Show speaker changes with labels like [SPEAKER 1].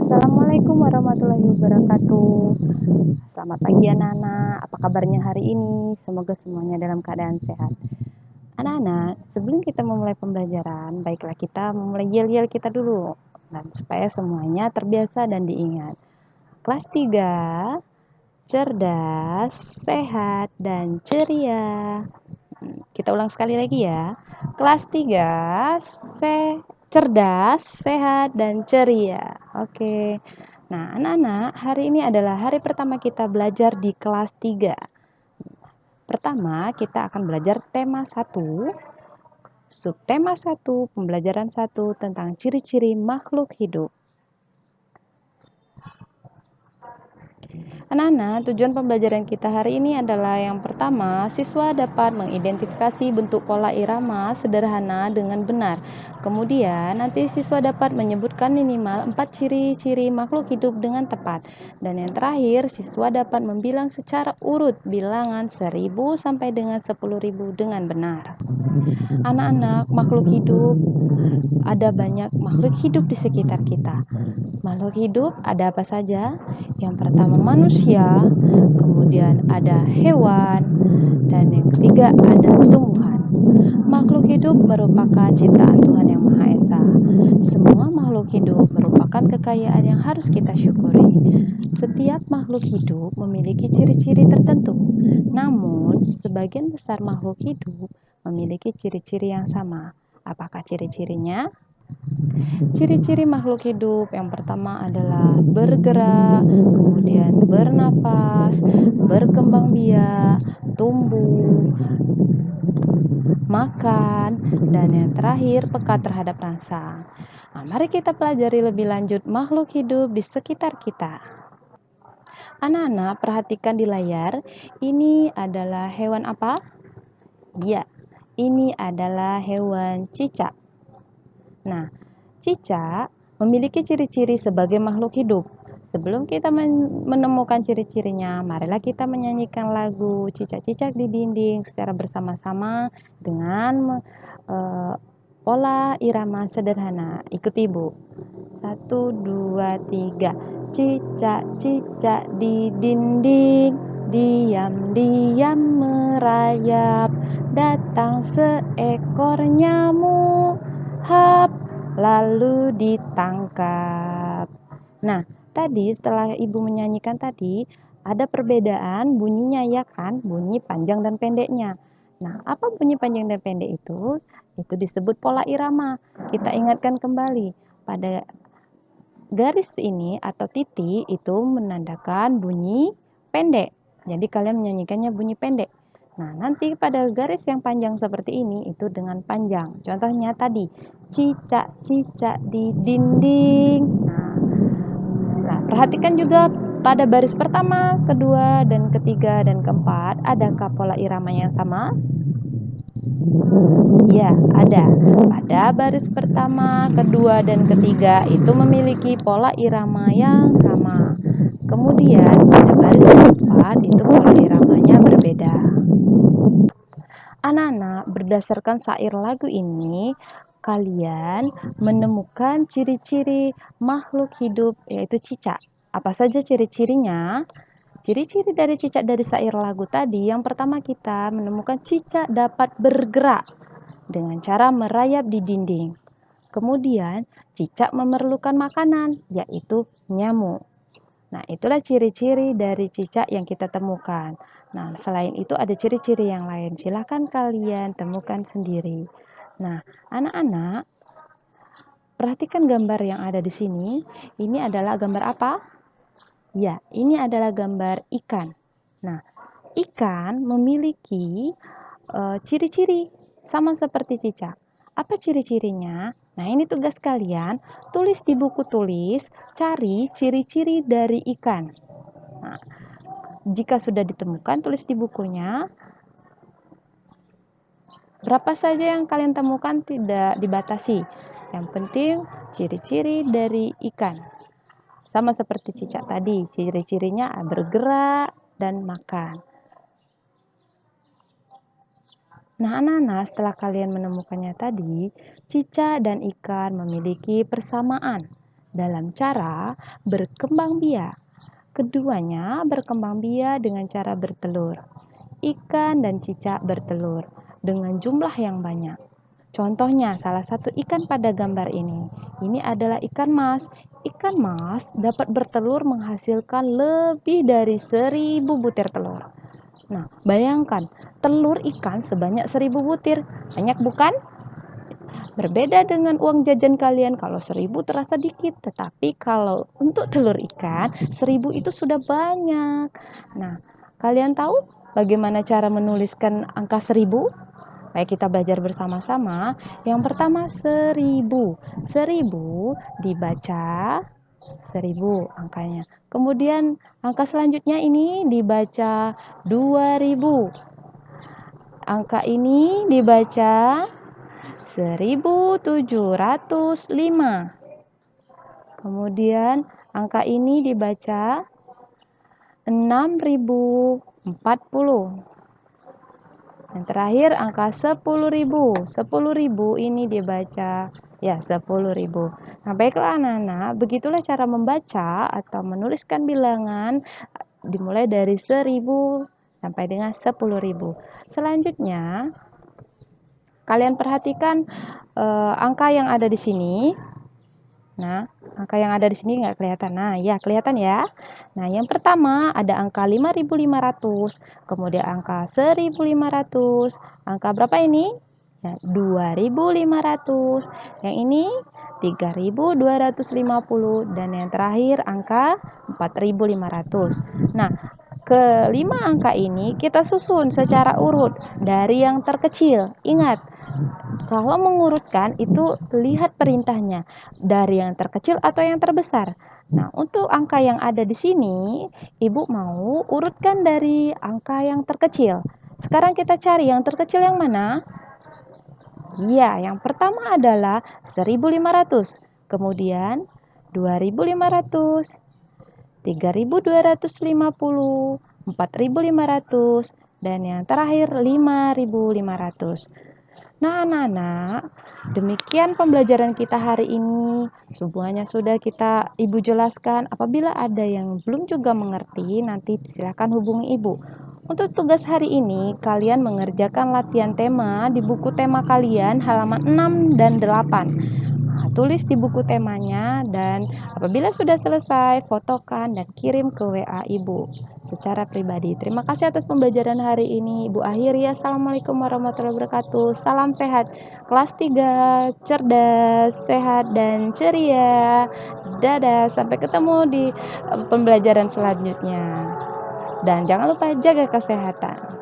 [SPEAKER 1] Assalamualaikum warahmatullahi wabarakatuh. Selamat pagi anak-anak, apa kabarnya hari ini? Semoga semuanya dalam keadaan sehat. Anak-anak, sebelum kita memulai pembelajaran, baiklah kita memulai yel-yel kita dulu. Dan supaya semuanya terbiasa dan diingat. Kelas 3, cerdas, sehat, dan ceria. Kita ulang sekali lagi ya. Kelas 3, cerdas, sehat, dan ceria. Oke. Nah, anak-anak, hari ini adalah hari pertama kita belajar di kelas 3. Pertama, kita akan belajar tema 1, subtema 1, pembelajaran 1 tentang ciri-ciri makhluk hidup. Anak-anak, tujuan pembelajaran kita hari ini adalah yang pertama, siswa dapat mengidentifikasi bentuk pola irama sederhana dengan benar. Kemudian, nanti siswa dapat menyebutkan minimal 4 ciri-ciri makhluk hidup dengan tepat. Dan yang terakhir, siswa dapat membilang secara urut bilangan 1000 sampai dengan 10.000 dengan benar. Anak-anak, makhluk hidup, ada banyak makhluk hidup di sekitar kita. Makhluk hidup ada apa saja? Yang pertama manusia, kemudian ada hewan, dan yang ketiga ada tumbuhan. Makhluk hidup merupakan ciptaan Tuhan Yang Maha Esa. Semua makhluk hidup merupakan kekayaan yang harus kita syukuri. Setiap makhluk hidup memiliki ciri-ciri tertentu. Namun, sebagian besar makhluk hidup memiliki ciri-ciri yang sama. Apakah ciri-cirinya? Ciri-ciri makhluk hidup yang pertama adalah bergerak, kemudian bernafas, berkembang biak, tumbuh, makan, dan yang terakhir peka terhadap rasa. Nah, mari kita pelajari lebih lanjut makhluk hidup di sekitar kita. Anak-anak, perhatikan di layar, ini adalah hewan apa? Ya, ini adalah hewan cicak. Nah, cicak memiliki ciri-ciri sebagai makhluk hidup. Sebelum kita menemukan ciri-cirinya, marilah kita menyanyikan lagu Cicak-cicak di Dinding secara bersama-sama dengan pola irama sederhana. Ikuti Ibu. 1, 2, 3. Cicak-cicak di dinding, diam-diam merayap. Datang seekor nyamuk, hap, lalu ditangkap. Nah, tadi setelah Ibu menyanyikan tadi, ada perbedaan bunyinya ya kan? Bunyi panjang dan pendeknya. Nah, apa bunyi panjang dan pendek itu? Itu disebut pola irama. Kita ingatkan kembali, pada garis ini atau titik itu menandakan bunyi pendek. Jadi kalian menyanyikannya bunyi pendek. Nah, nanti pada garis yang panjang seperti ini itu dengan panjang. Contohnya tadi, cicak-cicak di dinding. Nah, perhatikan juga pada baris pertama, kedua, dan ketiga, dan keempat, adakah pola irama yang sama? Ya, ada. Pada baris pertama, kedua, dan ketiga itu memiliki pola irama yang sama. Kemudian pada baris keempat itu pola iramanya berbeda. Anak-anak, berdasarkan syair lagu ini, kalian menemukan ciri-ciri makhluk hidup yaitu cicak. Apa saja ciri-cirinya? Ciri-ciri dari cicak dari syair lagu tadi, yang pertama kita menemukan cicak dapat bergerak dengan cara merayap di dinding. Kemudian, cicak memerlukan makanan, yaitu nyamuk. Nah, itulah ciri-ciri dari cicak yang kita temukan. Nah, selain itu ada ciri-ciri yang lain. Silakan kalian temukan sendiri. Nah, anak-anak, perhatikan gambar yang ada di sini. Ini adalah gambar apa? Ya, ini adalah gambar ikan. Nah, ikan memiliki ciri-ciri sama seperti cicak. Apa ciri-cirinya? Nah, ini tugas kalian, tulis di buku tulis, cari ciri-ciri dari ikan. Nah, jika sudah ditemukan, tulis di bukunya. Berapa saja yang kalian temukan tidak dibatasi. Yang penting ciri-ciri dari ikan. Sama seperti cicak tadi, ciri-cirinya bergerak dan makan. Nah, anak-anak, setelah kalian menemukannya tadi, cicak dan ikan memiliki persamaan. dalam cara berkembang biak. Keduanya berkembang biak dengan cara bertelur. Ikan dan cicak bertelur dengan jumlah yang banyak. Contohnya, salah satu ikan pada gambar ini adalah ikan mas. Ikan mas dapat bertelur menghasilkan lebih dari 1.000 butir telur. Nah, bayangkan, telur ikan sebanyak 1.000 butir. Banyak bukan? Berbeda dengan uang jajan kalian, kalau 1.000 terasa dikit, tetapi kalau untuk telur ikan, 1.000 itu sudah banyak. Nah, kalian tahu bagaimana cara menuliskan angka 1.000? Baik, kita belajar bersama-sama. Yang pertama 1.000. 1.000 dibaca 1.000 angkanya. Kemudian angka selanjutnya ini dibaca 2.000. Angka ini dibaca 1.705. Kemudian angka ini dibaca 6.040. Yang terakhir angka 10.000. 10.000 ini dibaca 10.000. Nah, baiklah anak-anak, begitulah cara membaca atau menuliskan bilangan dimulai dari 1.000 sampai dengan 10.000. Selanjutnya, kalian perhatikan angka yang ada di sini. Nah, angka yang ada di sini nggak kelihatan. Nah, ya kelihatan ya. Nah, yang pertama ada angka 5.500, kemudian angka 1.500, angka berapa ini? Ya, 2.500. Yang ini 3.250 dan yang terakhir angka 4.500. Nah, kelima angka ini kita susun secara urut dari yang terkecil. Ingat, kalau mengurutkan itu lihat perintahnya dari yang terkecil atau yang terbesar. Nah, untuk angka yang ada di sini, Ibu mau urutkan dari angka yang terkecil. Sekarang kita cari yang terkecil yang mana? Iya, yang pertama adalah 1.500, kemudian 2.500, 3.250, 4.500, dan yang terakhir 5.500. Nah, anak-anak, demikian pembelajaran kita hari ini. Semuanya sudah Ibu jelaskan. Apabila ada yang belum juga mengerti, nanti silakan hubungi Ibu. Untuk tugas hari ini, kalian mengerjakan latihan tema di buku tema kalian halaman 6 dan 8. Nah, tulis di buku temanya dan apabila sudah selesai, fotokan dan kirim ke WA Ibu secara pribadi. Terima kasih atas pembelajaran hari ini. Ibu akhiri. Assalamualaikum warahmatullahi wabarakatuh. Salam sehat. Kelas 3, cerdas, sehat, dan ceria. Dadah, sampai ketemu di pembelajaran selanjutnya. Dan jangan lupa jaga kesehatan.